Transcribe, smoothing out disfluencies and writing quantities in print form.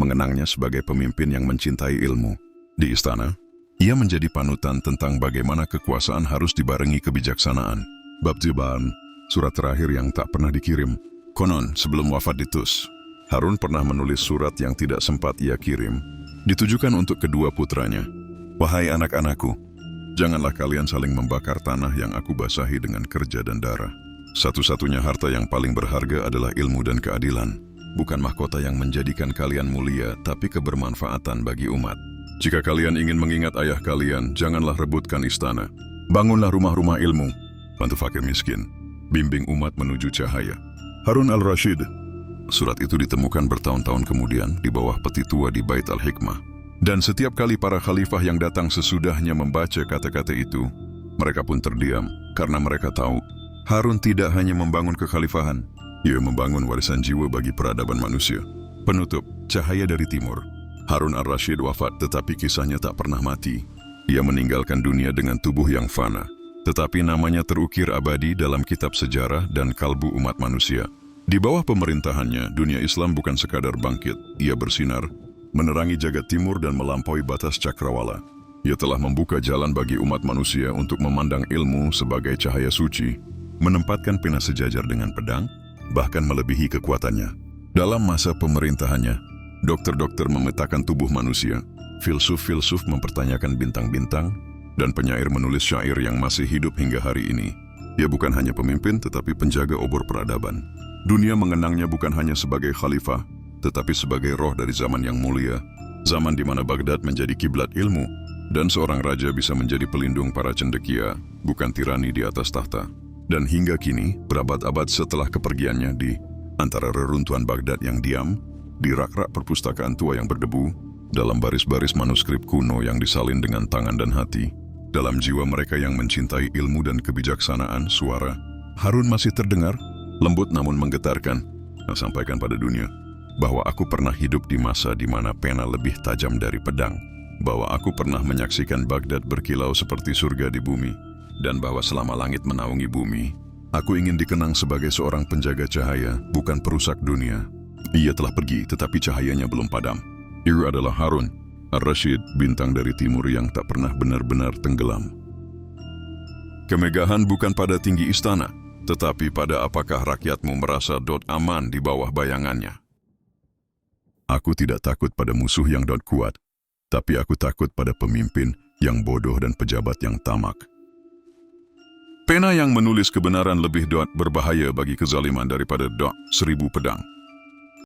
mengenangnya sebagai pemimpin yang mencintai ilmu. Di istana, ia menjadi panutan tentang bagaimana kekuasaan harus dibarengi kebijaksanaan. Bab Ziban, surat terakhir yang tak pernah dikirim. Konon, sebelum wafat di Tus, Harun pernah menulis surat yang tidak sempat ia kirim, ditujukan untuk kedua putranya. Wahai anak-anakku, janganlah kalian saling membakar tanah yang aku basahi dengan kerja dan darah. Satu-satunya harta yang paling berharga adalah ilmu dan keadilan. Bukan mahkota yang menjadikan kalian mulia, tapi kebermanfaatan bagi umat. Jika kalian ingin mengingat ayah kalian, janganlah rebutkan istana. Bangunlah rumah-rumah ilmu, bantu fakir miskin, bimbing umat menuju cahaya. Harun al-Rashid. Surat itu ditemukan bertahun-tahun kemudian di bawah peti tua di Bait al-Hikmah. Dan setiap kali para khalifah yang datang sesudahnya membaca kata-kata itu, mereka pun terdiam karena mereka tahu Harun tidak hanya membangun kekhalifahan, ia membangun warisan jiwa bagi peradaban manusia. Penutup, cahaya dari timur. Harun al-Rashid wafat, tetapi kisahnya tak pernah mati. Ia meninggalkan dunia dengan tubuh yang fana, tetapi namanya terukir abadi dalam kitab sejarah dan kalbu umat manusia. Di bawah pemerintahannya, dunia Islam bukan sekadar bangkit, ia bersinar, menerangi jagat timur dan melampaui batas cakrawala. Ia telah membuka jalan bagi umat manusia untuk memandang ilmu sebagai cahaya suci, menempatkan pena sejajar dengan pedang, bahkan melebihi kekuatannya. Dalam masa pemerintahannya, dokter-dokter memetakan tubuh manusia, filsuf-filsuf mempertanyakan bintang-bintang, dan penyair menulis syair yang masih hidup hingga hari ini. Ia bukan hanya pemimpin, tetapi penjaga obor peradaban. Dunia mengenangnya bukan hanya sebagai khalifah, tetapi sebagai roh dari zaman yang mulia, zaman di mana Baghdad menjadi kiblat ilmu, dan seorang raja bisa menjadi pelindung para cendekia, bukan tirani di atas tahta. Dan hingga kini, berabad-abad setelah kepergiannya, di antara reruntuhan Baghdad yang diam, di rak-rak perpustakaan tua yang berdebu, dalam baris-baris manuskrip kuno yang disalin dengan tangan dan hati, dalam jiwa mereka yang mencintai ilmu dan kebijaksanaan, suara Harun masih terdengar, lembut namun menggetarkan, sampaikan pada dunia bahwa aku pernah hidup di masa di mana pena lebih tajam dari pedang, bahwa aku pernah menyaksikan Baghdad berkilau seperti surga di bumi, dan bahwa selama langit menaungi bumi, aku ingin dikenang sebagai seorang penjaga cahaya, bukan perusak dunia. Ia telah pergi, tetapi cahayanya belum padam. Ia adalah Harun al-Rashid, bintang dari timur yang tak pernah benar-benar tenggelam. Kemegahan bukan pada tinggi istana, tetapi pada apakah rakyatmu merasa aman di bawah bayangannya. Aku tidak takut pada musuh yang kuat, tapi aku takut pada pemimpin yang bodoh dan pejabat yang tamak. Pena yang menulis kebenaran lebih berbahaya bagi kezaliman daripada 1000 pedang.